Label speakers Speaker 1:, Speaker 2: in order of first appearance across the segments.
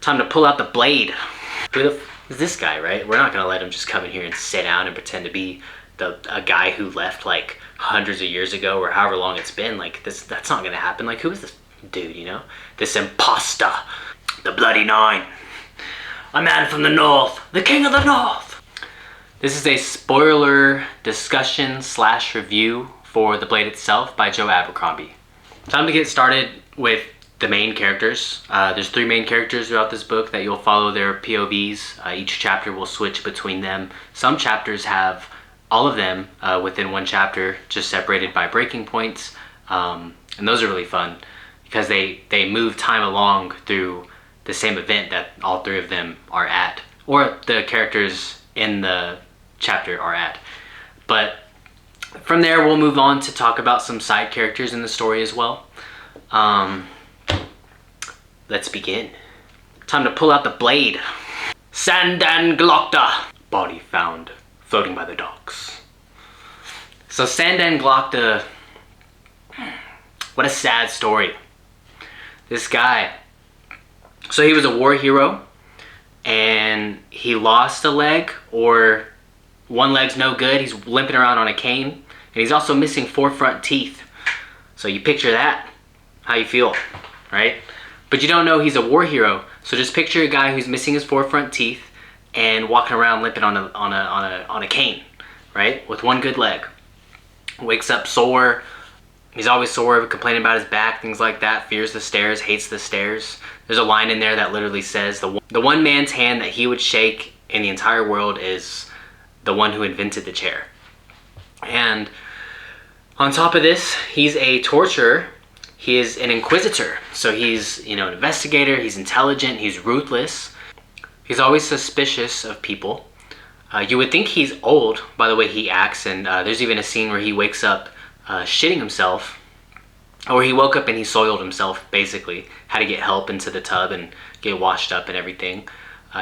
Speaker 1: Time to pull out the blade. Who the f is this guy, right? We're not gonna let him just come in here and sit down and pretend to be a guy who left like hundreds of years ago or however long it's been. Like that's not gonna happen. Like, who is this dude, you know? This imposter. The Bloody Nine. A man from the North. The King of the North. This is a spoiler discussion / review for The Blade itself by Joe Abercrombie. Time to get started with the main characters. There's 3 main characters throughout this book that you'll follow their POVs. Each chapter will switch between them. Some chapters have all of them within one chapter, just separated by breaking points. And those are really fun because they move time along through the same event that all 3 of them are at, or the characters in the chapter are at. But from there, we'll move on to talk about some side characters in the story as well. Let's begin. Time to pull out the blade. Sandan Glokta. Body found floating by the docks. So Sandan Glokta, what a sad story. This guy, so he was a war hero and he lost a leg, or one leg's no good. He's limping around on a cane and he's also missing 4 front teeth. So you picture that, how you feel, right? But you don't know he's a war hero. So just picture a guy who's missing his 4 front teeth and walking around limping on a cane, right? With 1 good leg. Wakes up sore. He's always sore, complaining about his back, things like that. Fears the stairs, hates the stairs. There's a line in there that literally says the one man's hand that he would shake in the entire world is the one who invented the chair. And on top of this, he's a torturer. He is an inquisitor. So he's, you know, an investigator. He's intelligent. He's ruthless. He's always suspicious of people. You would think he's old by the way he acts, and there's even a scene where he wakes up shitting himself, or he woke up and he soiled himself, basically. Had to get help into the tub and get washed up and everything.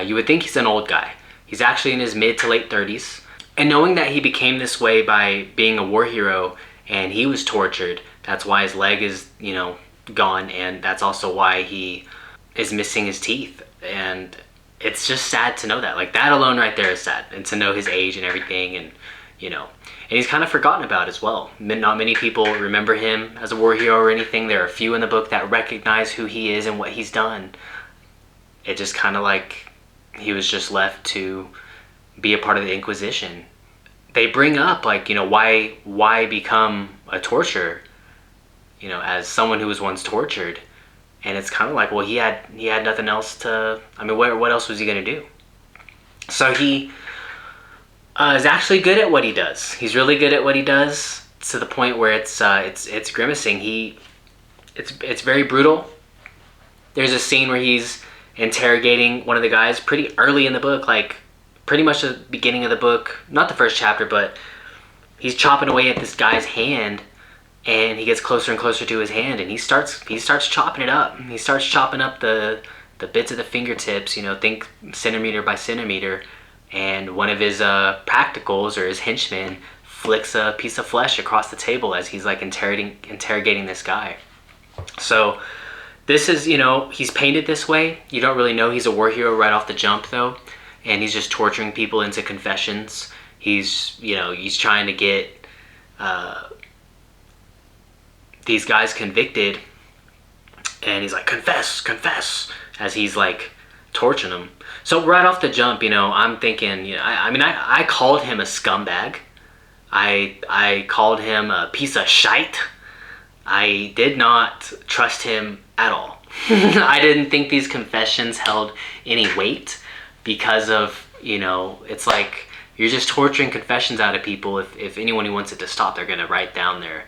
Speaker 1: You would think he's an old guy. He's actually in his mid to late 30s. And knowing that he became this way by being a war hero and he was tortured, that's why his leg is, you know, gone, and that's also why he is missing his teeth. And it's just sad to know that. Like, that alone right there is sad. And to know his age and everything, and, you know. And he's kind of forgotten about as well. Not many people remember him as a war hero or anything. There are a few in the book that recognize who he is and what he's done. It just kind of like he was just left to be a part of the Inquisition. They bring up, like, you know, why become a torturer, you know, as someone who was once tortured. And it's kind of like, well, he had nothing else to, I mean, what else was he going to do? So he is actually good at what he does. He's really good at what he does, to the point where it's grimacing. It's very brutal. There's a scene where he's interrogating one of the guys pretty early in the book, like pretty much the beginning of the book, not the first chapter, but he's chopping away at this guy's hand, and he gets closer and closer to his hand, and he starts chopping it up. He starts chopping up the bits of the fingertips, you know, think centimeter by centimeter, and one of his practicals, or his henchmen, flicks a piece of flesh across the table as he's like interrogating this guy. So this is, you know, he's painted this way. You don't really know he's a war hero right off the jump, though, and he's just torturing people into confessions. He's, you know, he's trying to get these guys convicted, and he's like, confess, as he's like torturing them. So right off the jump, you know, I'm thinking, you know, I called him a scumbag. I called him a piece of shite. I did not trust him at all. I didn't think these confessions held any weight because of, you know, it's like you're just torturing confessions out of people. If anyone who wants it to stop, they're gonna write down their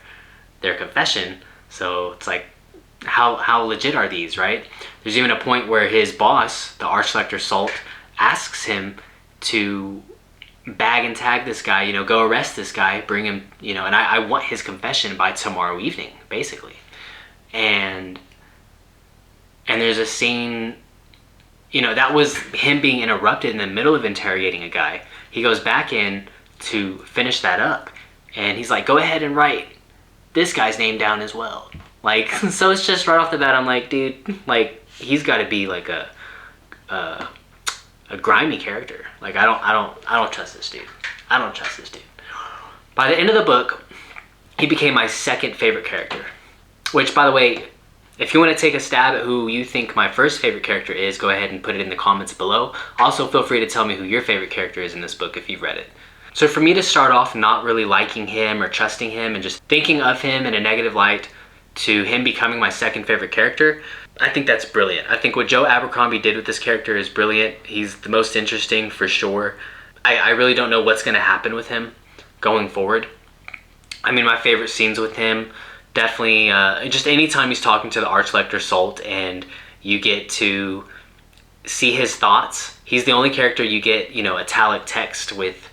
Speaker 1: confession. So it's like, how legit are these, right? There's even a point where his boss, the Archlector Salt, asks him to bag and tag this guy, you know, go arrest this guy, bring him, you know, and I want his confession by tomorrow evening, basically. And there's a scene, you know, that was him being interrupted in the middle of interrogating a guy. He goes back in to finish that up, and he's like, go ahead and write this guy's name down as well. Like, so it's just right off the bat, I'm like, dude, like, he's got to be like a a grimy character. Like I don't trust this dude. I don't trust this dude. By the end of the book, he became my second favorite character. Which, by the way, if you want to take a stab at who you think my first favorite character is, go ahead and put it in the comments below. Also, feel free to tell me who your favorite character is in this book if you've read it. So for me to start off not really liking him or trusting him and just thinking of him in a negative light to him becoming my second favorite character, I think that's brilliant. I think what Joe Abercrombie did with this character is brilliant. He's the most interesting for sure. I really don't know what's going to happen with him going forward. I mean, my favorite scenes with him, definitely just anytime he's talking to the Archlector Salt and you get to see his thoughts. He's the only character you get, you know, italic text with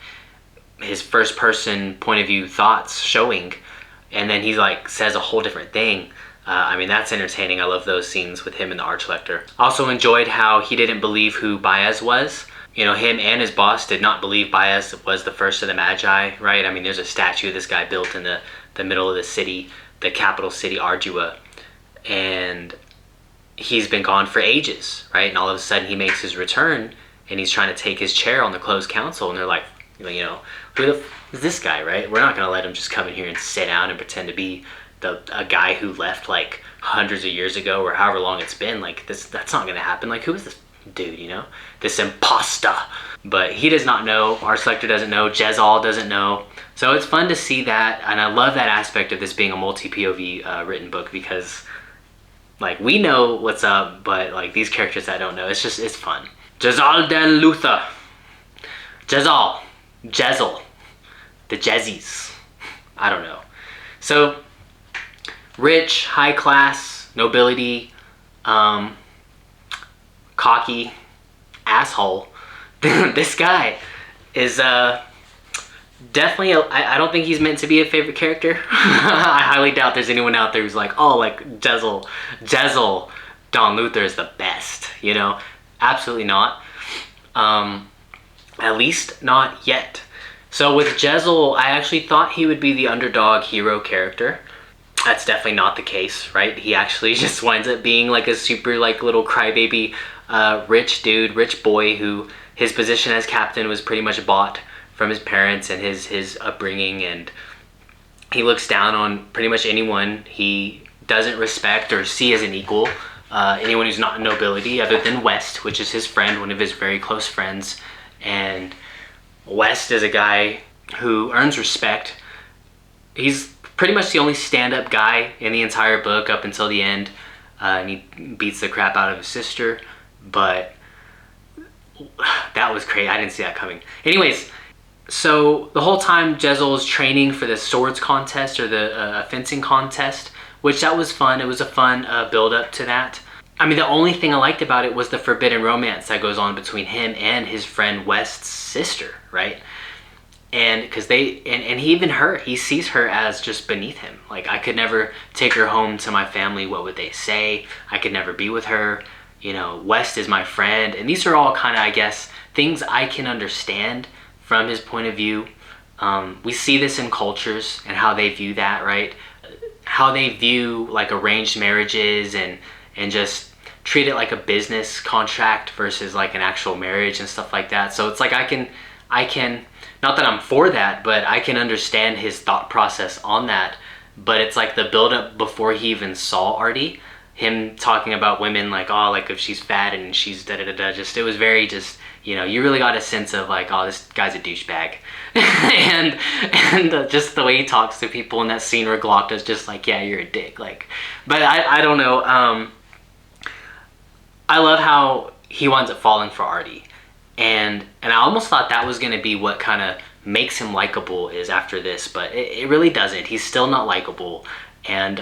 Speaker 1: his first person point of view thoughts showing, and then he like says a whole different thing. I mean, that's entertaining. I love those scenes with him and the Archlector. Also enjoyed how he didn't believe who Bayaz was. You know, him and his boss did not believe Bayaz was the first of the Magi, right? I mean, there's a statue of this guy built in the middle of the city, the capital city, Ardua, and he's been gone for ages, right? And all of a sudden he makes his return and he's trying to take his chair on the closed council, and they're like, you know, who the f is this guy, right? We're not going to let him just come in here and sit down and pretend to be a guy who left like hundreds of years ago or however long it's been. Like, that's not going to happen. Like, who is this dude, you know? This imposter. But he does not know. Archlector doesn't know. Jezal doesn't know. So it's fun to see that, and I love that aspect of this being a multi-POV written book, because like we know what's up, but like these characters I don't know. It's fun. Jezal den Luther. Jezal. The Jezzies. I don't know. So rich, high class, nobility, cocky, asshole. This guy is definitely I don't think he's meant to be a favorite character. I highly doubt there's anyone out there who's like, oh, like Jezal Don Luther is the best, you know? Absolutely not. At least not yet. So with Jezal, I actually thought he would be the underdog hero character. That's definitely not the case, right? He actually just winds up being like a super like little crybaby rich dude, rich boy who his position as captain was pretty much bought from his parents and his upbringing, and he looks down on pretty much anyone he doesn't respect or see as an equal. Anyone who's not nobility other than West, which is his friend, one of his very close friends. And West is a guy who earns respect. He's pretty much the only stand-up guy in the entire book up until the end, and he beats the crap out of his sister, but that was crazy. I didn't see that coming. Anyways, so the whole time Jezal is training for the swords contest or the fencing contest, which that was fun. It was a fun build-up to that. I mean, the only thing I liked about it was the forbidden romance that goes on between him and his friend West's sister, right? And because and he sees her as just beneath him. Like, I could never take her home to my family. What would they say? I could never be with her. You know, West is my friend. And these are all kind of, I guess, things I can understand from his point of view. We see this in cultures and how they view that, right? How they view like arranged marriages and just treat it like a business contract versus like an actual marriage and stuff like that. So it's like I can not that I'm for that, but I can understand his thought process on that. But it's like the buildup before he even saw Artie, him talking about women like, oh, like if she's fat and she's da-da-da-da, just, it was very just, you know, you really got a sense of like, oh, this guy's a douchebag. and just the way he talks to people in that scene where Glokta's just like, yeah, you're a dick. Like, but I don't know. I love how he winds up falling for Artie. And I almost thought that was going to be what kind of makes him likable is after this, but it really doesn't. He's still not likable. And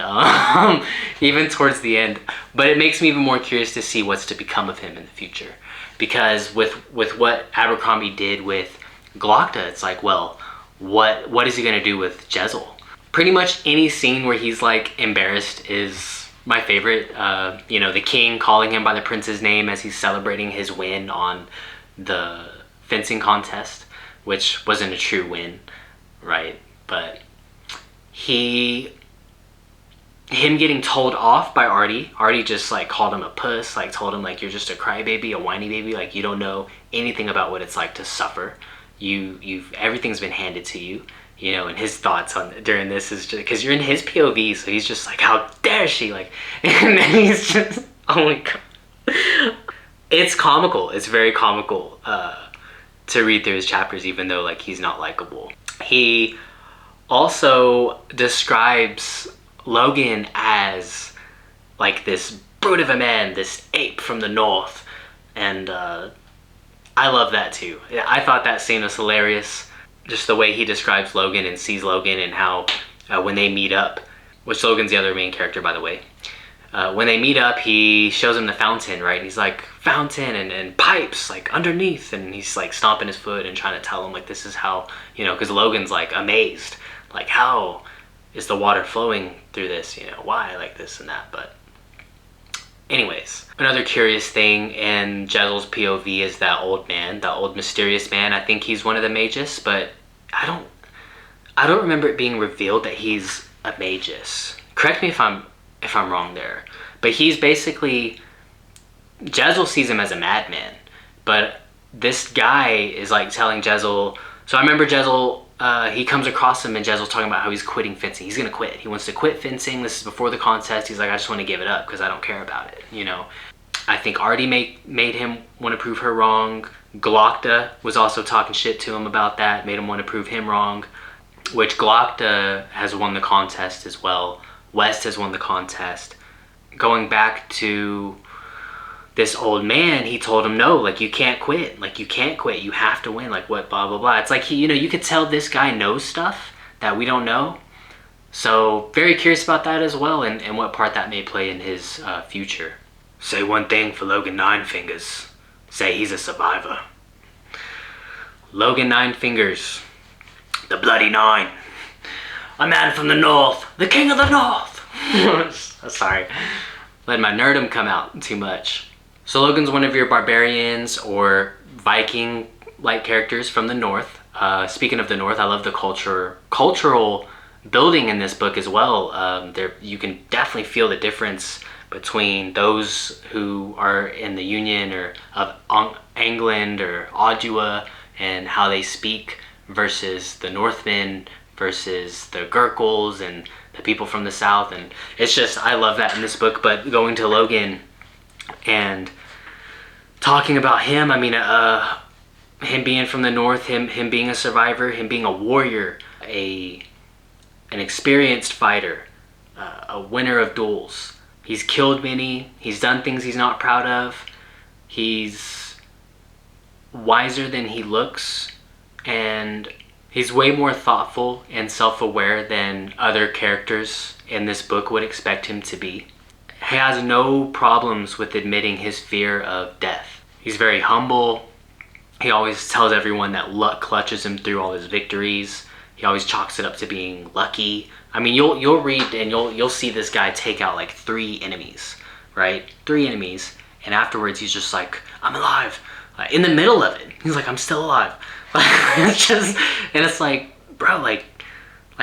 Speaker 1: even towards the end, but it makes me even more curious to see what's to become of him in the future. Because with what Abercrombie did with Glokta, it's like, well, what is he going to do with Jezal? Pretty much any scene where he's like embarrassed is my favorite. You know, the king calling him by the prince's name as he's celebrating his win on the fencing contest, which wasn't a true win, right? But he him getting told off by Artie. Artie just like called him a puss, like told him like you're just a crybaby, a whiny baby, like you don't know anything about what it's like to suffer. You've everything's been handed to you, you know. And his thoughts on during this is just because you're in his POV, so he's just like, how dare she, like, and then he's just, oh my god, it's comical. It's very comical to read through his chapters, even though like he's not likable. He also describes Logen as like this brute of a man, this ape from the north, and I love that too. I thought that scene was hilarious, just the way he describes Logen and sees Logen, and how when they meet up, which Logan's the other main character, by the way, when they meet up, he shows him the fountain, right? And he's like, fountain and pipes like underneath, and he's like stomping his foot and trying to tell him like this is how, you know, because Logan's like amazed, like how is the water flowing through this, you know, why, like this and that. But anyways, another curious thing in Jezal's POV is that old man, that old mysterious man. I think he's one of the magus, but I don't remember it being revealed that he's a magus. Correct me if I'm wrong there, but he's basically, Jezal sees him as a madman, but this guy is like telling Jezal. So I remember Jezal, he comes across him and Jezal's talking about how he's quitting fencing. He's gonna quit. He wants to quit fencing. This is before the contest. He's like, I just want to give it up because I don't care about it, you know. I think Artie made him want to prove her wrong. Glokta was also talking shit to him about that, made him want to prove him wrong, which Glokta has won the contest as well. West has won the contest. Going back to this old man, he told him, no, like you can't quit, like you can't quit, you have to win, like what, blah blah blah. It's like he, you know, you could tell this guy knows stuff that we don't know. So very curious about that as well, and what part that may play in his future. Say one thing for Logen Ninefingers, say he's a survivor. Logen Ninefingers, the bloody nine, a man from the north, the king of the north. Sorry, let my nerdum come out too much. So Logan's one of your barbarians or Viking-like characters from the north. Speaking of the north, I love the cultural building in this book as well. You can definitely feel the difference between those who are in the Union or of England or Ottawa and how they speak versus the Northmen versus the Gurkles and the people from the south. And it's just, I love that in this book. But going to Logen and talking about him, I mean, him being from the north, him being a survivor, him being a warrior, an experienced fighter, a winner of duels. He's killed many, he's done things he's not proud of, he's wiser than he looks, and he's way more thoughtful and self-aware than other characters in this book would expect him to be. He has no problems with admitting his fear of death. He's very humble. He always tells everyone that luck clutches him through all his victories. He always chalks it up to being lucky. I mean, you'll read and you'll see this guy take out like 3 enemies, right? 3 enemies, and afterwards he's just like, I'm alive. In the middle of it, he's like, I'm still alive. It's just, and it's like, bro, like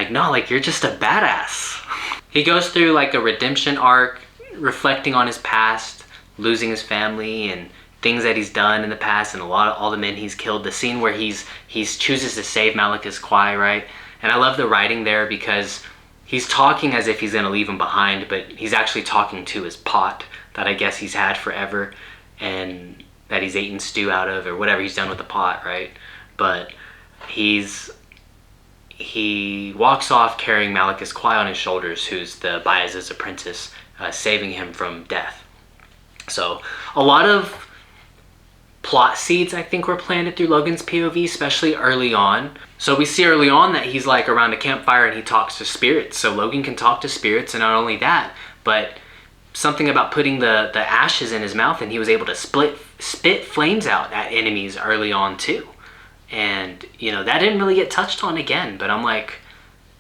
Speaker 1: no, like you're just a badass. He goes through like a redemption arc, reflecting on his past, losing his family and things that he's done in the past, and all the men he's killed. The scene where he's chooses to save Malachus Kwai, right? And I love the writing there because he's talking as if he's gonna leave him behind, but he's actually talking to his pot that I guess he's had forever and that he's eaten stew out of or whatever he's done with the pot, right? But he walks off carrying Malachus Kwai on his shoulders, who's the Bayaz's apprentice, saving him from death. So a lot of plot seeds I think were planted through Logan's POV, especially early on. So we see early on that he's like around a campfire and he talks to spirits. So Logan can talk to spirits, and not only that, but something about putting the ashes in his mouth, and he was able to spit flames out at enemies early on too. And you know, that didn't really get touched on again, but I'm like,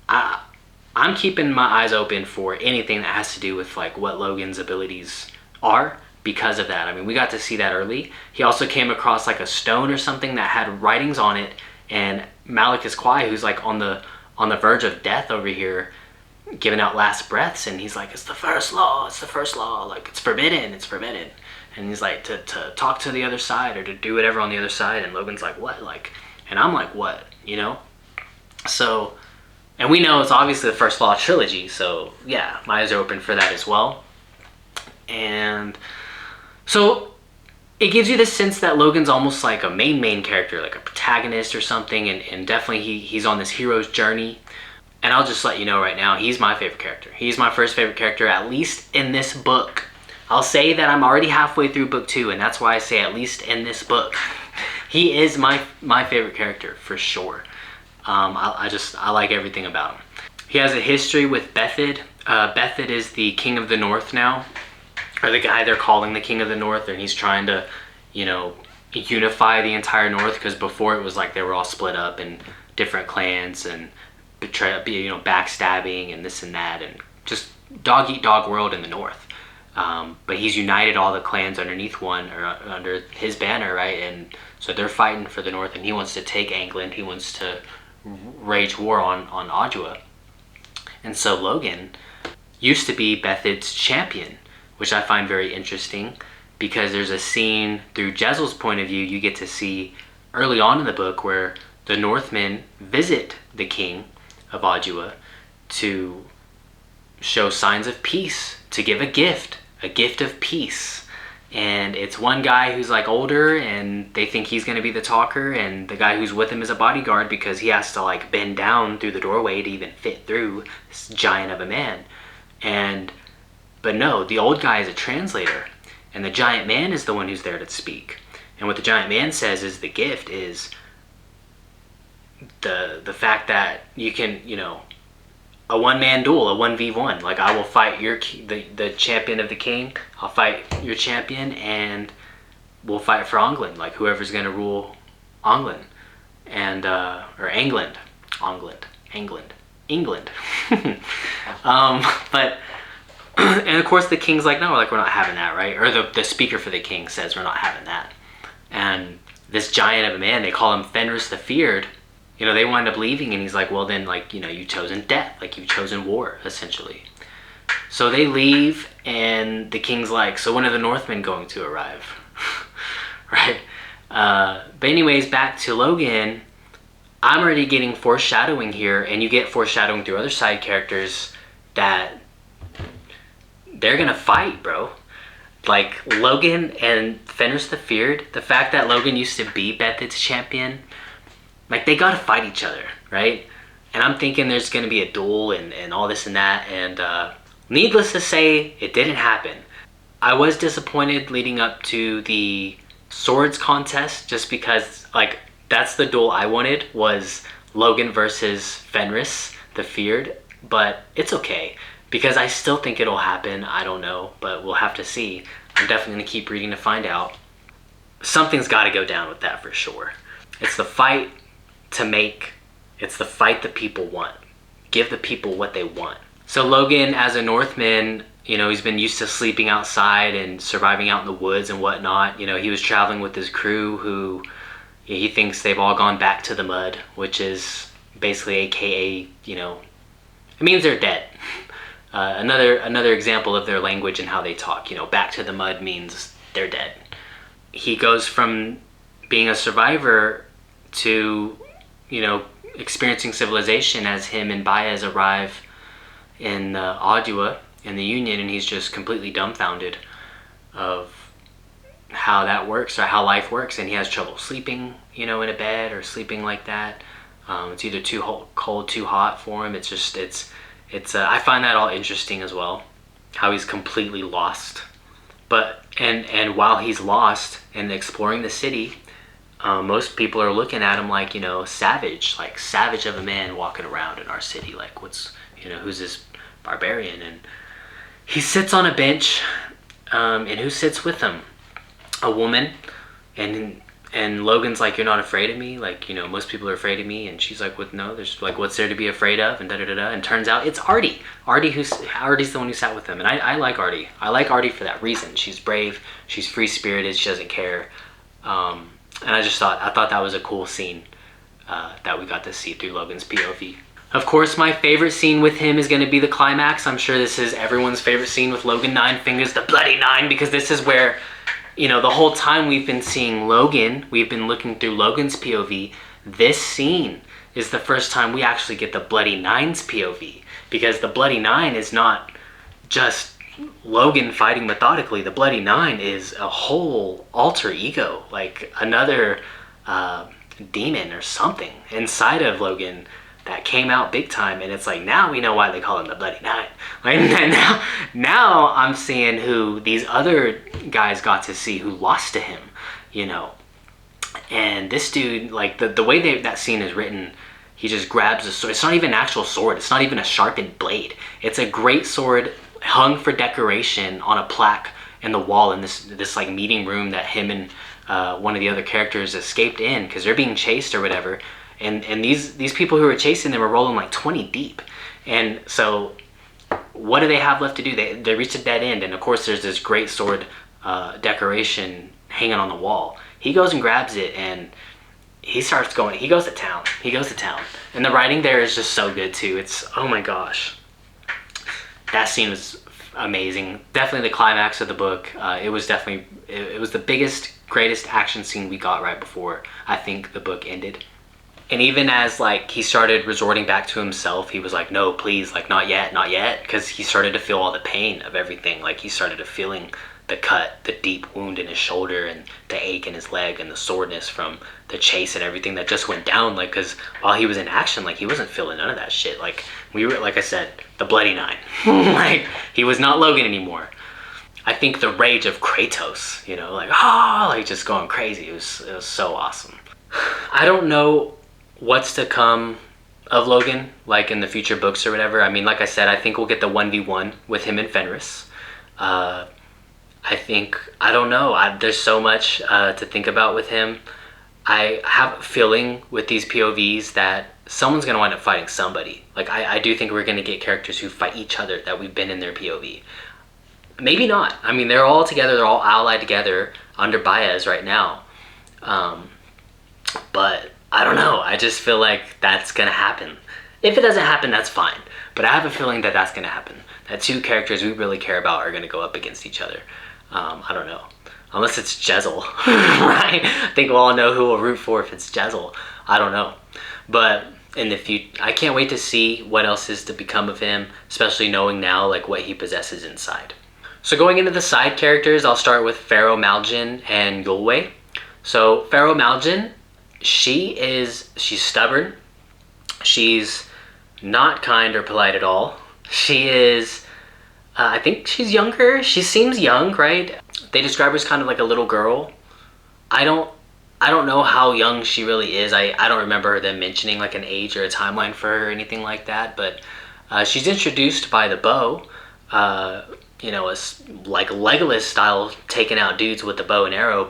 Speaker 1: I'm keeping my eyes open for anything that has to do with like what Logan's abilities are because of that. I mean, we got to see that early. He also came across like a stone or something that had writings on it, and Malachus Kwai, who's like on the verge of death over here, giving out last breaths, and he's like, it's the first law, like it's forbidden. And he's like, to talk to the other side or to do whatever on the other side. And Logan's like, what? Like, and I'm like, what? You know? So, and we know it's obviously the first law trilogy, so yeah, my eyes are open for that as well. And so it gives you this sense that Logan's almost like a main character, like a protagonist or something, and definitely he's on this hero's journey. And I'll just let you know right now, he's my favorite character. He's my first favorite character, at least in this book. I'll say that I'm already halfway through book 2, and that's why I say at least in this book. He is my favorite character, for sure. I like everything about him. He has a history with Bethid. Bethid is the king of the north now, or the guy they're calling the king of the north, and he's trying to, you know, unify the entire north, because before it was like they were all split up in different clans and backstabbing and this and that, and just dog eat dog world in the north. But he's united all the clans underneath one, or under his banner, right? And so they're fighting for the north, and he wants to take England. He wants to wage war on Adua. And so Logan used to be Bethid's champion, which I find very interesting, because there's a scene through Jezal's point of view you get to see early on in the book where the Northmen visit the king of Adua to show signs of peace, to give a gift of peace. And it's one guy who's like older, and they think he's going to be the talker, and the guy who's with him is a bodyguard, because he has to like bend down through the doorway to even fit through this giant of a man. But no, the old guy is a translator, and the giant man is the one who's there to speak. And what the giant man says is the gift is the fact that you can, you know, a one-man duel, a 1v1. Like, I will fight the champion of the king, I'll fight your champion, and we'll fight for England, like whoever's going to rule England. And, or England. But, and of course the king's like, no, like, we're not having that, right? Or the speaker for the king says we're not having that. And this giant of a man, they call him Fenris the Feared, you know, they wind up leaving, and he's like, well then, like, you know, you've chosen death, like you've chosen war, essentially. So they leave, and the king's like, so when are the Northmen going to arrive? Right? But anyways, back to Logan, I'm already getting foreshadowing here, and you get foreshadowing through other side characters that they're gonna fight, bro. Like, Logan and Fenris the Feared, the fact that Logan used to be Bethid's champion, like, they gotta fight each other, right? And I'm thinking there's gonna be a duel and all this and that, and needless to say, it didn't happen. I was disappointed leading up to the swords contest, just because, like, that's the duel I wanted, was Logan versus Fenris the Feared, but it's okay, because I still think it'll happen. I don't know, but we'll have to see. I'm definitely gonna keep reading to find out. Something's gotta go down with that for sure. It's the fight it's the fight the people want. Give the people what they want. So Logan, as a Northman, you know, he's been used to sleeping outside and surviving out in the woods and whatnot. You know, he was traveling with his crew who he thinks they've all gone back to the mud, which is basically AKA, you know, it means they're dead. Another example of their language and how they talk. You know, back to the mud means they're dead. He goes from being a survivor to, you know, experiencing civilization as him and Bayaz arrive in Adua in the Union, and he's just completely dumbfounded of how that works, or how life works, and he has trouble sleeping, you know, in a bed or sleeping like that. It's either too cold, too hot for him. It's just, I find that all interesting as well, how he's completely lost. But, and while he's lost and exploring the city, most people are looking at him like, you know, savage of a man walking around in our city. Like, what's, you know, who's this barbarian? And he sits on a bench, and who sits with him? A woman. And Logan's like, you're not afraid of me? Like, you know, most people are afraid of me. And she's like, what? No, there's like, what's there to be afraid of? And da-da-da-da. And turns out it's Artie. Artie's the one who sat with him. And I like Artie. I like Artie for that reason. She's brave. She's free-spirited. She doesn't care. And I thought that was a cool scene that we got to see through Logan's POV. Of course, my favorite scene with him is going to be the climax. I'm sure this is everyone's favorite scene with Logen Ninefingers, the Bloody Nine, because this is where, you know, the whole time we've been seeing Logan, we've been looking through Logan's POV. This scene is the first time we actually get the Bloody Nine's POV, because the Bloody Nine is not just Logan fighting methodically. The Bloody Nine is a whole alter ego, like another demon or something inside of Logan that came out big time. And it's like, now we know why they call him the Bloody Nine. Like, now I'm seeing who these other guys got to see who lost to him, you know. And this dude, like the way that scene is written, he just grabs a sword. It's not even an actual sword. It's not even a sharpened blade. It's a great sword hung for decoration on a plaque in the wall in this like meeting room that him and one of the other characters escaped in because they're being chased or whatever. And these people who were chasing them were rolling like 20 deep. And so what do they have left to do? They reach a dead end. And of course there's this great sword decoration hanging on the wall. He goes and grabs it and he starts going. He goes to town. He goes to town. And the writing there is just so good too. It's, oh my gosh. That scene was amazing. Definitely the climax of the book. It was the biggest, greatest action scene we got right before I think the book ended. And even as like he started resorting back to himself, he was like, no, please, like not yet, because he started to feel all the pain of everything. Like he started to feeling the cut, the deep wound in his shoulder and the ache in his leg and the soreness from the chase and everything that just went down. Like, because while he was in action, like he wasn't feeling none of that shit. Like we were, like I said, the Bloody Nine. Like he was not Logan anymore. I think the rage of Kratos, you know, like, like just going crazy. It was so awesome. I don't know what's to come of Logan, like in the future books or whatever. I mean, like I said, I think we'll get the 1v1 with him and Fenris. I don't know. There's so much to think about with him. I have a feeling with these POVs that someone's going to wind up fighting somebody. Like, I do think we're going to get characters who fight each other that we've been in their POV. Maybe not. I mean, they're all together. They're all allied together under Bayaz right now. But I don't know. I just feel like that's going to happen. If it doesn't happen, that's fine. But I have a feeling that that's going to happen. That two characters we really care about are going to go up against each other. I don't know. Unless it's Jezal, right? I think we'll all know who we'll root for if it's Jezal. I don't know. But in the future, I can't wait to see what else is to become of him, especially knowing now like what he possesses inside. So going into the side characters, I'll start with Ferro, Maljinn, and Yulwei. So Ferro Maljinn, she's stubborn. She's not kind or polite at all. She is, I think she's younger. She seems young, right? They describe her as kind of like a little girl. I don't know how young she really is. I don't remember them mentioning like an age or a timeline for her or anything like that. But she's introduced by the bow. You know, it's like Legolas style, taking out dudes with the bow and arrow.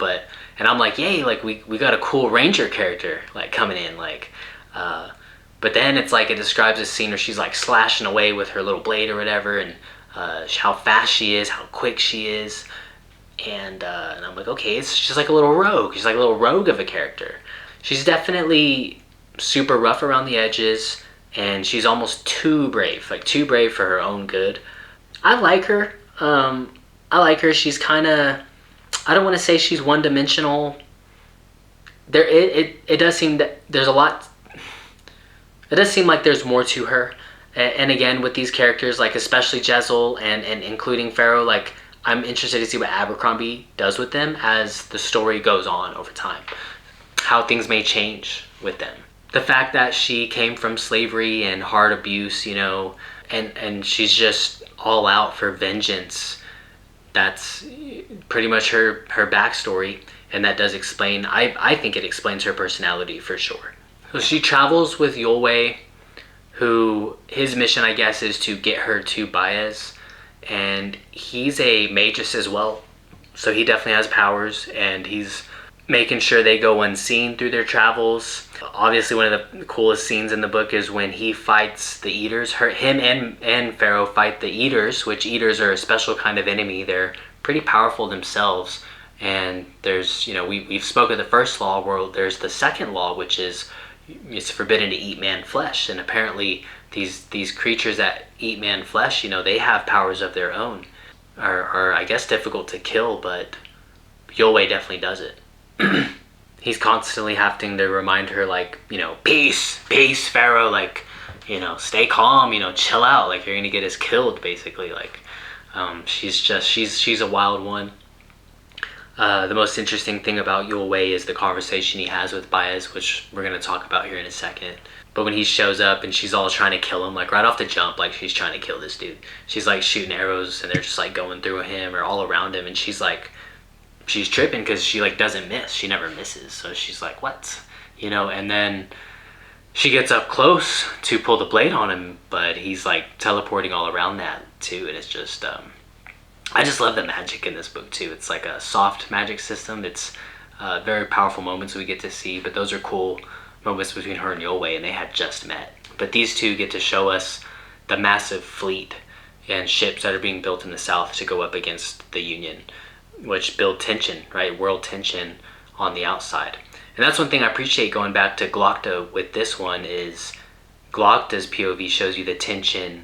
Speaker 1: And I'm like, yay! Like we got a cool ranger character like coming in. Like, but then it's like it describes this scene where she's like slashing away with her little blade or whatever, and how fast she is, how quick she is. And I'm like, okay, she's like a little rogue. She's like a little rogue of a character. She's definitely super rough around the edges, and she's almost too brave, like too brave for her own good. I like her. She's kind of, I don't want to say she's one-dimensional. It does seem that there's a lot. It does seem like there's more to her. And again, with these characters, like especially Jezal and including Ferro, like I'm interested to see what Abercrombie does with them as the story goes on over time. How things may change with them. The fact that she came from slavery and hard abuse, you know, and she's just all out for vengeance. That's pretty much her backstory, and that does explain, I think it explains her personality for sure. So she travels with Yulwei, who his mission, I guess, is to get her to Bayaz, and he's a magus as well, so he definitely has powers, and he's making sure they go unseen through their travels. Obviously, one of the coolest scenes in the book is when he fights the Eaters. Him and Ferro fight the Eaters, which Eaters are a special kind of enemy. They're pretty powerful themselves. And there's, you know, we've spoken of the first law, where there's the second law, which is it's forbidden to eat man flesh, and apparently these creatures that eat man flesh, you know, they have powers of their own. Are I guess difficult to kill, but Yulwei definitely does it. He's constantly having to remind her, like, you know, peace, Ferro, like, you know, stay calm, you know, chill out, like, you're gonna get us killed, basically. Like, she's a wild one. The most interesting thing about Yulwei is the conversation he has with Bayaz, which we're gonna talk about here in a second. But when he shows up and she's all trying to kill him, like right off the jump, like she's trying to kill this dude. She's like shooting arrows and they're just like going through him or all around him, and she's tripping because she like doesn't miss. She never misses. So she's like, what? You know, and then she gets up close to pull the blade on him, but he's like teleporting all around that too, and it's just I just love the magic in this book too. It's like a soft magic system. It's very powerful moments we get to see, but those are cool moments between her and Yulwei, and they had just met. But these two get to show us the massive fleet and ships that are being built in the south to go up against the Union, which build tension, right? World tension on the outside. And that's one thing I appreciate going back to Glokta with this one, is Glokta's POV shows you the tension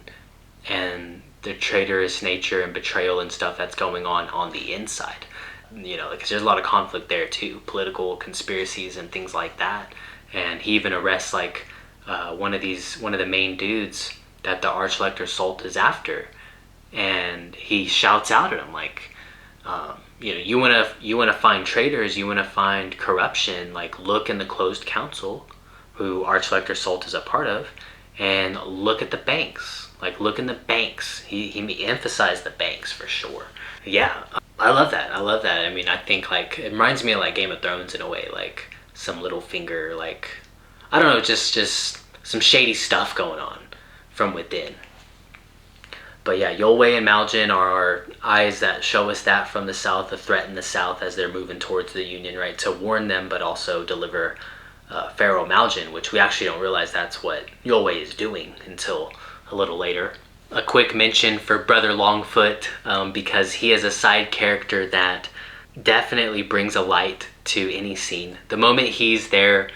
Speaker 1: and the traitorous nature and betrayal and stuff that's going on the inside. You know, because there's a lot of conflict there too, political conspiracies and things like that. And he even arrests like one of the main dudes that the Archlector Salt is after, and he shouts out at him like, you know, you wanna find traitors, you wanna find corruption, like look in the closed council, who Archlector Salt is a part of, and look at the banks. Like look in the banks. He emphasized the banks for sure. Yeah, I love that. I mean, I think like it reminds me of like Game of Thrones in a way, like some Littlefinger, like I don't know, just some shady stuff going on from within. But yeah, Yulwei and Maljinn are our eyes that show us that from the south, the threat in the south as they're moving towards the Union, right? To warn them, but also deliver Ferro Maljinn, which we actually don't realize that's what Yulwei is doing until a little later. A quick mention for Brother Longfoot, because he is a side character that definitely brings a light to any scene. The moment he's there,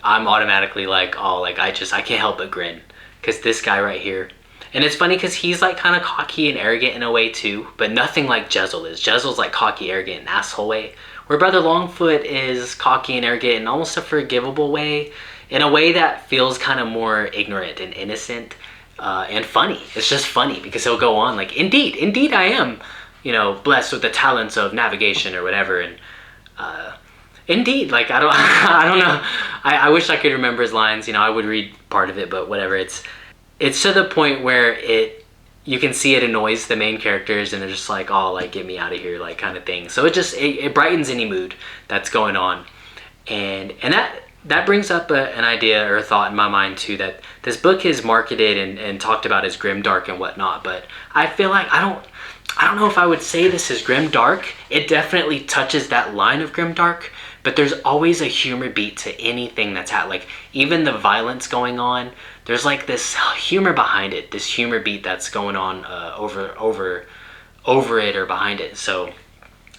Speaker 1: I'm automatically like, oh, like I can't help but grin, because this guy right here. And it's funny because he's like kind of cocky and arrogant in a way too, but nothing like Jezal is. Jezal's like cocky, arrogant, and asshole way, where Brother Longfoot is cocky and arrogant in almost a forgivable way, in a way that feels kind of more ignorant and innocent and funny. It's just funny because he'll go on like, indeed I am, you know, blessed with the talents of navigation or whatever, and indeed, like I don't know. I wish I could remember his lines. You know, I would read part of it, but whatever. It's to the point where you can see it annoys the main characters, and they're just like, oh, like get me out of here, like kind of thing. So it brightens any mood that's going on, and that brings up an idea or a thought in my mind too, that this book is marketed and talked about as grimdark and whatnot, but I feel like I don't know if I would say this is grimdark. It definitely touches that line of grimdark, but there's always a humor beat to anything that's like even the violence going on. There's like this humor behind it, this humor beat that's going on over it or behind it. So,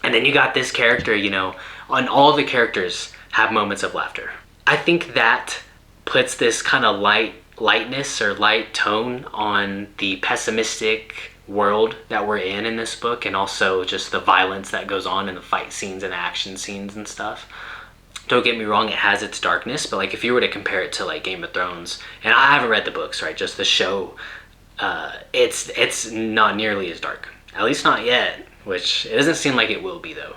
Speaker 1: and then you got this character, you know, and all the characters have moments of laughter. I think that puts this kind of lightness or light tone on the pessimistic world that we're in this book, and also just the violence that goes on in the fight scenes and the action scenes and stuff. Don't get me wrong, it has its darkness, but like if you were to compare it to like Game of Thrones, and I haven't read the books, right, just the show, it's not nearly as dark, at least not yet, which it doesn't seem like it will be though.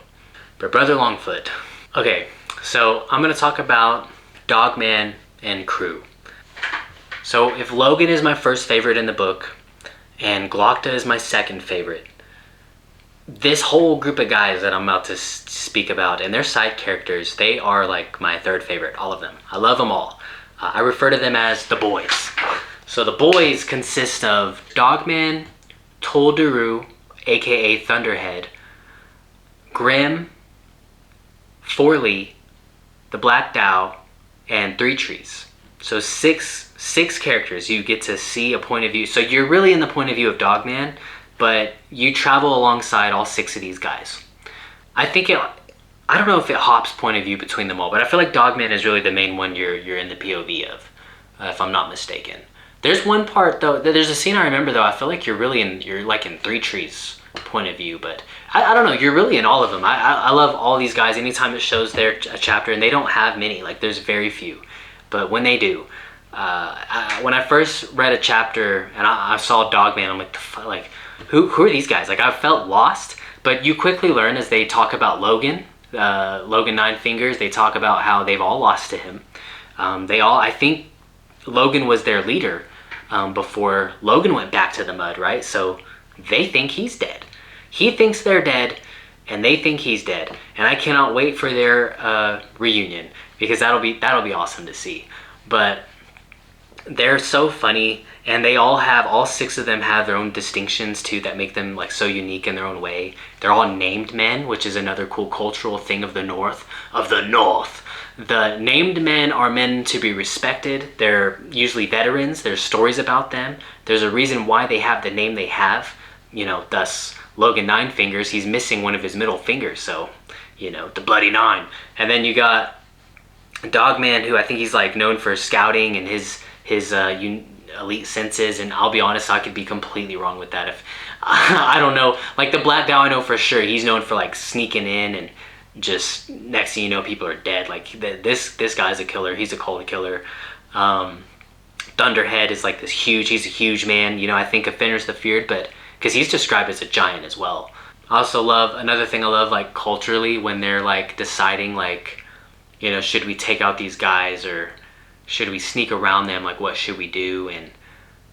Speaker 1: But Brother Longfoot. Okay, so I'm gonna talk about Dogman and crew. So if Logen is my first favorite in the book and Glokta is my second favorite, this whole group of guys that I'm about to speak about and their side characters, they are like my third favorite, all of them. I love them all. I refer to them as the boys. So the boys consist of Dogman, Toldaru, aka Thunderhead, Grim, Forley, the Black Dow, and Three Trees. So six characters. You get to see a point of view. So you're really in the point of view of Dogman, but you travel alongside all six of these guys. I think I don't know if it hops point of view between them all, but I feel like Dogman is really the main one you're in the POV of, if I'm not mistaken. There's one part though. There's a scene I remember though. I feel like you're like in Three Trees' point of view, but I don't know. You're really in all of them. I love all these guys. Anytime it shows their a chapter, and they don't have many. Like there's very few, but when they do, when I first read a chapter and I saw Dogman, I'm like, who are these guys? Like I felt lost, but you quickly learn as they talk about Logen, Logen Ninefingers. They talk about how they've all lost to him. I think Logen was their leader before Logen went back to the mud, right? So they think he's dead. He thinks they're dead, and they think he's dead. And I cannot wait for their reunion because that'll be awesome to see. But they're so funny, and they all 6 of them have their own distinctions too that make them like so unique in their own way. They're all named men, which is another cool cultural thing of the North. The named men are men to be respected. They're usually veterans. There's stories about them. There's a reason why they have the name they have. Thus Logen Ninefingers. He's missing one of his middle fingers, so the bloody 9. And then you got Dogman, who I think he's like known for scouting and his elite senses. And I'll be honest, I could be completely wrong with that. If I don't know, like the black guy I know for sure, he's known for like sneaking in and just next thing you know people are dead. Like this guy's a killer. He's a cold killer. Thunderhead is like he's a huge man. I think of Fenris the Feared, but because he's described as a giant as well. I also love, another thing I love, like culturally, when they're like deciding like, should we take out these guys or should we sneak around them? Like what should we do?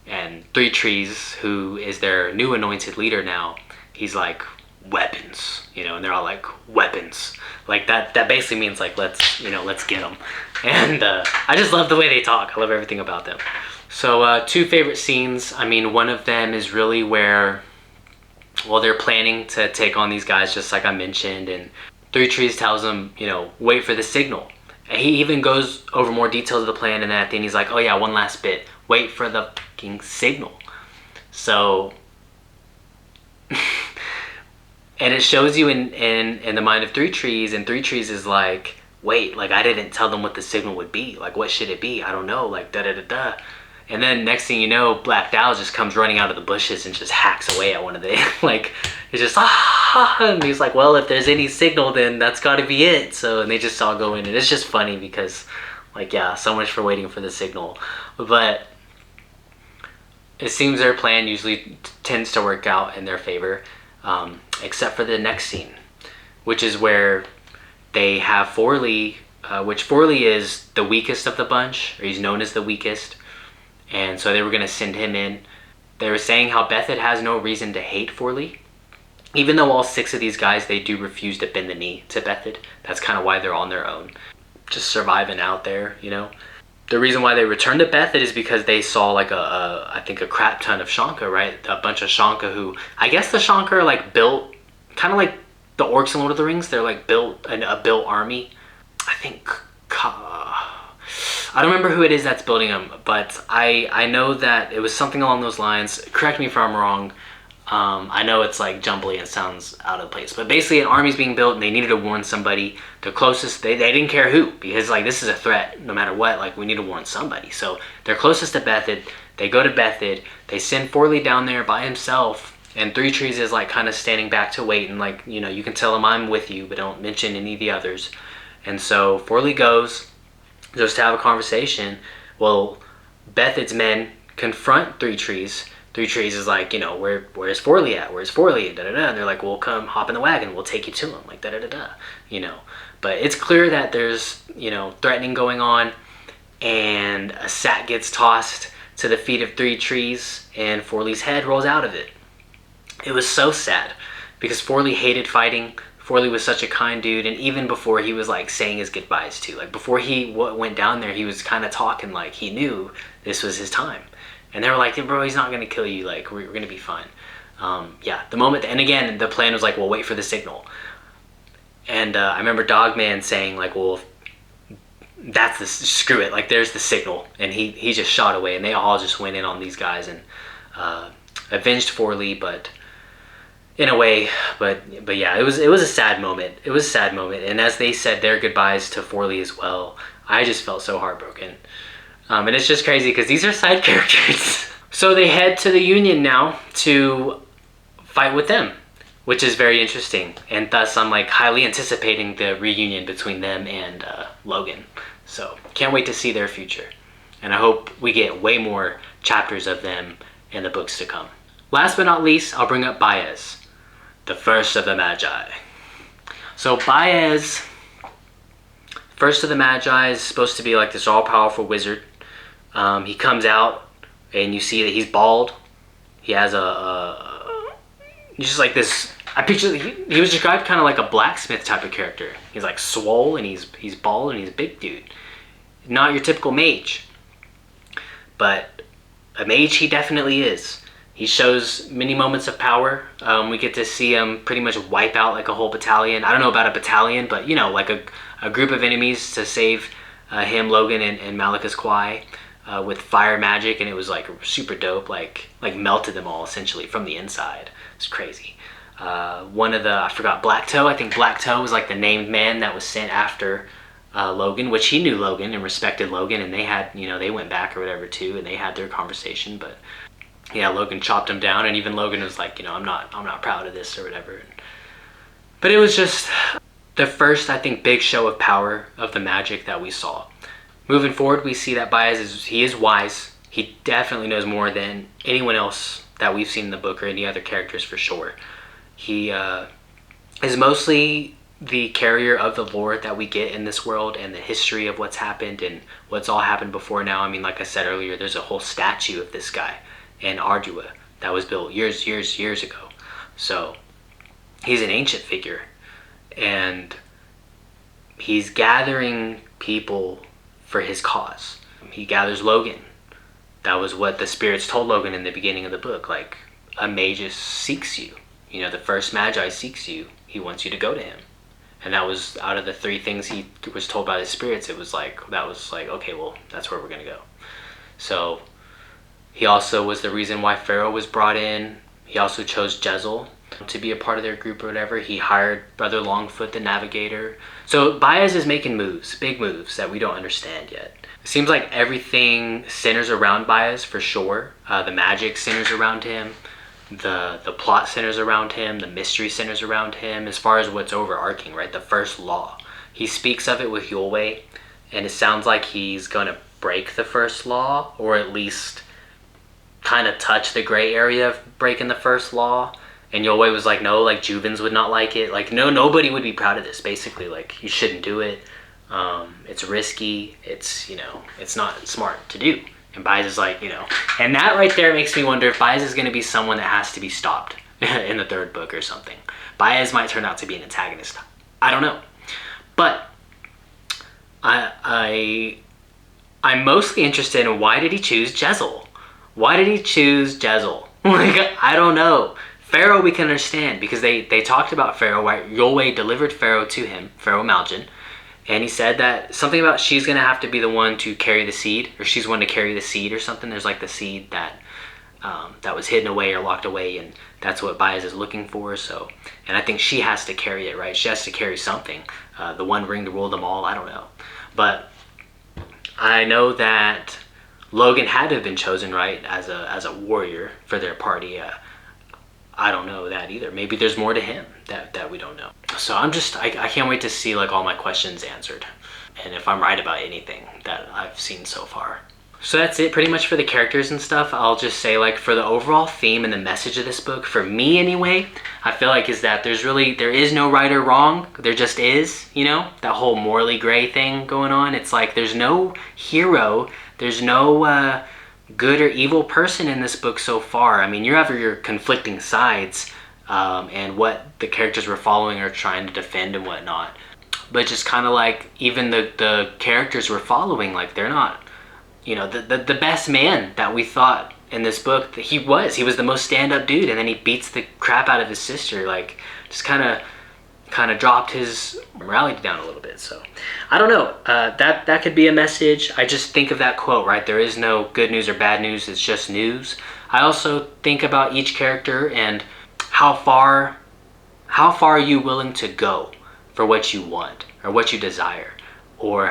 Speaker 1: And Three Trees, who is their new anointed leader now, he's like, weapons, and they're all like, weapons. Like that basically means like, let's get them. And I just love the way they talk. I love everything about them. So 2 favorite scenes. I mean, one of them is really where, they're planning to take on these guys, just like I mentioned, and Three Trees tells them, wait for the signal. And he even goes over more details of the plan, and then at the end he's like, oh yeah, one last bit, wait for the fucking signal. So and it shows you in the mind of Three Trees, and Three Trees is like, wait, like I didn't tell them what the signal would be. Like what should it be? I don't know, like da-da-da-da. And then next thing you know, Black Dow just comes running out of the bushes and just hacks away at one of the, like, it's just, and he's like, well, if there's any signal, then that's gotta be it. So, and they just all go in, and it's just funny because, like, yeah, so much for waiting for the signal. But it seems their plan usually tends to work out in their favor. Except for the next scene, which is where they have Forley, which Forley is the weakest of the bunch, or he's known as the weakest, and so they were going to send him in. They were saying how Bethid has no reason to hate Forley, even though all 6 of these guys, they do refuse to bend the knee to Bethid. That's kind of why they're on their own, just surviving out there, The reason why they returned to Bethid is because they saw like I think a crap ton of Shanka, right? A bunch of Shanka who, I guess the Shanka are like built, kind of like the orcs in Lord of the Rings. They're like built, a built army. I think, I don't remember who it is that's building them, but I know that it was something along those lines. Correct me if I'm wrong. I know it's like jumbly and sounds out of place, but basically an army's being built and they needed to warn somebody. The closest, they didn't care who, because like this is a threat no matter what, like we need to warn somebody. So they're closest to Bethid. They go to Bethid. They send Forley down there by himself, and Three Trees is like kind of standing back to wait, and like, you can tell him I'm with you, but don't mention any of the others. And so Forley goes just to have a conversation. Well, Bethid's men confront Three Trees. Three Trees is like, where's Forley at? Where's Forley? And da-da-da. And they're like, well, come hop in the wagon. We'll take you to him. Like, da-da-da-da. But it's clear that there's, threatening going on. And a sack gets tossed to the feet of Three Trees. And Forley's head rolls out of it. It was so sad. Because Forley hated fighting. Forley was such a kind dude. And even before he was, like, saying his goodbyes too. Like, before he went down there, he was kind of talking like he knew this was his time. And they were like, bro, he's not going to kill you. Like, we're going to be fine. The moment, and again, the plan was like, well, wait for the signal. And I remember Dogman saying like, well, that's the, screw it. Like, there's the signal. And he just shot away. And they all just went in on these guys and avenged Forley. But in a way. But yeah, it was a sad moment. It was a sad moment. And as they said their goodbyes to Forley as well, I just felt so heartbroken. And it's just crazy because these are side characters. So they head to the Union now to fight with them, which is very interesting. And thus I'm like highly anticipating the reunion between them and Logen. So can't wait to see their future. And I hope we get way more chapters of them in the books to come. Last but not least, I'll bring up Bayaz, the first of the Magi. So Bayaz, first of the Magi, is supposed to be like this all-powerful wizard. He comes out and you see that he's bald. He has he's just like this, I picture, he was described kind of like a blacksmith type of character. He's like swole and he's bald and he's a big dude. Not your typical mage. But a mage he definitely is. He shows many moments of power. We get to see him pretty much wipe out like a whole battalion. I don't know about a battalion, but you know, like a group of enemies to save him, Logen, and Malachus Kwai with fire magic, and it was like super dope. Like melted them all essentially from the inside. It's crazy. One of the, I forgot, Black Toe. I think Black Toe was like the named man that was sent after Logen, which he knew Logen and respected Logen, and they had, you know, they went back or whatever too, and they had their conversation. But yeah, Logen chopped him down, and even Logen was like, you know, I'm not proud of this or whatever. But it was just the first, I think, big show of power of the magic that we saw. Moving forward, we see that Bayaz is wise. He definitely knows more than anyone else that we've seen in the book or any other characters for sure. He is mostly the carrier of the lore that we get in this world and the history of what's happened and what's all happened before now. I mean, like I said earlier, there's a whole statue of this guy in Ardua that was built years ago. So he's an ancient figure, and he's gathering people for his cause. He gathers Logen. That was what the spirits told Logen in the beginning of the book. Like, a mage seeks you. You know, the first Magi seeks you. He wants you to go to him. And that was, out of the 3 things he was told by the spirits, it was like, that was like, okay, well, that's where we're going to go. So he also was the reason why Ferro was brought in. He also chose Jezal to be a part of their group or whatever. He hired Brother Longfoot, the navigator. So Bayaz is making moves, big moves that we don't understand yet. It seems like everything centers around Bayaz for sure. The magic centers around him. The plot centers around him. The mystery centers around him. As far as what's overarching, right? The first law. He speaks of it with Yulwei, and it sounds like he's going to break the first law, or at least kind of touch the gray area of breaking the first law. And Yulwei was like, no, like Juvens would not like it. Like, no, nobody would be proud of this, basically. Like, you shouldn't do it. It's risky. It's, you know, it's not smart to do. And Bayaz is like, you know, and that right there makes me wonder if Bayaz is going to be someone that has to be stopped in the 3rd book or something. Bayaz might turn out to be an antagonist. I don't know. But I'm mostly interested in, why did he choose Jezal? Why did he choose Jezal? Like, I don't know. Ferro we can understand, because they talked about Ferro, right? Yulwei delivered Ferro to him, Ferro Maljinn, and he said that something about she's going to have to be the one to carry the seed, or she's one to carry the seed or something. There's like the seed that that was hidden away or locked away, and that's what Bayaz is looking for. So, and I think she has to carry it, right? She has to carry something. The one ring to rule them all, I don't know. But I know that Logen had to have been chosen, right, as a warrior for their party. I don't know that either. Maybe there's more to him that we don't know. So I can't wait to see like all my questions answered, and if I'm right about anything that I've seen so far. So that's it pretty much for the characters and stuff. I'll just say, like, for the overall theme and the message of this book, for me anyway, I feel like is that there is no right or wrong. There just is, you know, that whole morally gray thing going on. It's like there's no hero, there's no good or evil person in this book so far. I mean, you have your conflicting sides and what the characters we're following are trying to defend and whatnot. But just kind of like, even the characters we're following, like, they're not, you know, the best man that we thought in this book that he was the most stand-up dude, and then he beats the crap out of his sister. Like, just kind of dropped his morality down a little bit. So I don't know, that could be a message. I just think of that quote, right? There is no good news or bad news, it's just news. I also think about each character, and how far are you willing to go for what you want or what you desire, or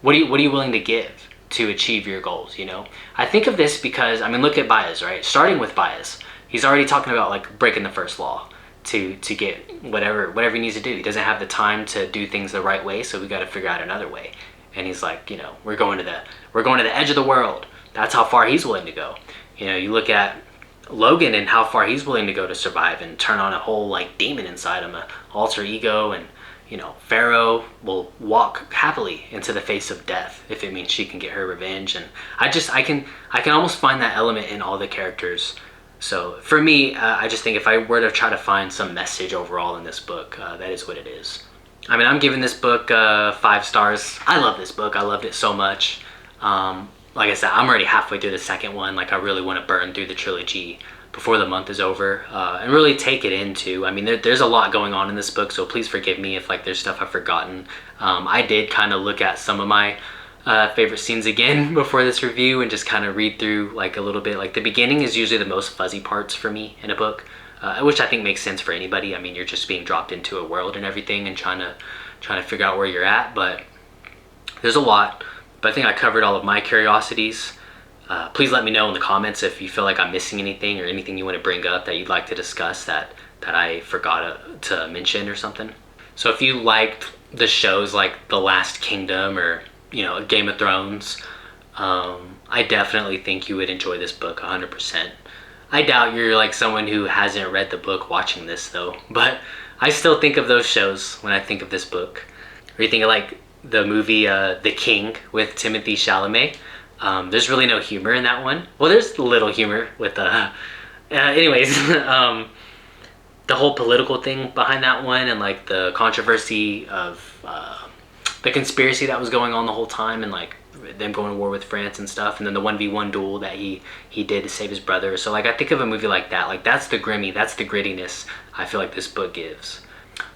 Speaker 1: what are you willing to give to achieve your goals, you know? I think of this because, I mean, look at Bayaz, right? Starting with Bayaz, he's already talking about like breaking the first law to get whatever he needs to do. He doesn't have the time to do things the right way, so we got to figure out another way. And he's like, you know, we're going to the edge of the world. That's how far he's willing to go. You know, you look at Logen and how far he's willing to go to survive and turn on a whole like demon inside him, an alter ego. And you know, Ferro will walk happily into the face of death if it means she can get her revenge. And I can almost find that element in all the characters. So for me, I just think if I were to try to find some message overall in this book, that is what it is. I mean, I'm giving this book 5 stars. I love this book. I loved it so much. Like I said, I'm already halfway through the second one. Like, I really want to burn through the trilogy before the month is over, and really take it into. I mean, there's a lot going on in this book, so please forgive me if like there's stuff I've forgotten. I did kind of look at some of my favorite scenes again before this review and just kind of read through like a little bit. Like, the beginning is usually the most fuzzy parts for me in a book, which I think makes sense for anybody. I mean, you're just being dropped into a world and everything and trying to figure out where you're at, but there's a lot. But I think I covered all of my curiosities. Please let me know in the comments if you feel like I'm missing anything or anything you want to bring up that you'd like to discuss that I forgot to mention or something. So if you liked the shows like The Last Kingdom or, you know, Game of Thrones, I definitely think you would enjoy this book 100%. I doubt you're like someone who hasn't read the book watching this though, but I still think of those shows when I think of this book. Or you think of like the movie The King with Timothée Chalamet. There's really no humor in that one. Well, there's a little humor with anyways, the whole political thing behind that one and like the controversy of the conspiracy that was going on the whole time and like them going to war with France and stuff, and then the 1v1 duel that he did to save his brother. So like, I think of a movie like that, like that's the grittiness I feel like this book gives.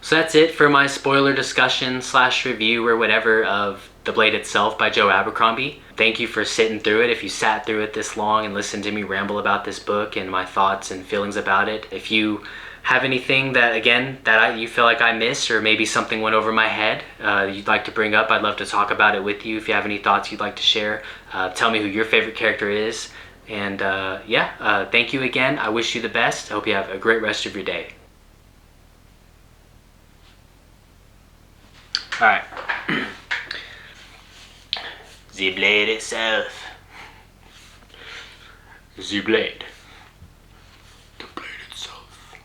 Speaker 1: So that's it for my spoiler discussion / review or whatever of The Blade itself by Joe Abercrombie. Thank you for sitting through it. If you sat through it this long and listened to me ramble about this book and my thoughts and feelings about it. If you have anything that you feel like I missed, or maybe something went over my head you'd like to bring up, I'd love to talk about it with you. If you have any thoughts you'd like to share, tell me who your favorite character is. And thank you again. I wish you the best. I hope you have a great rest of your day. Alright. The blade itself. The blade. The blade itself.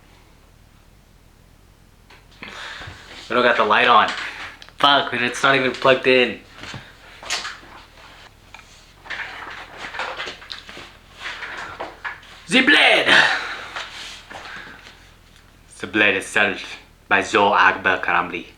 Speaker 1: I don't got the light on. Fuck, man, it's not even plugged in. The blade. The blade itself by Jezal Abercrombie.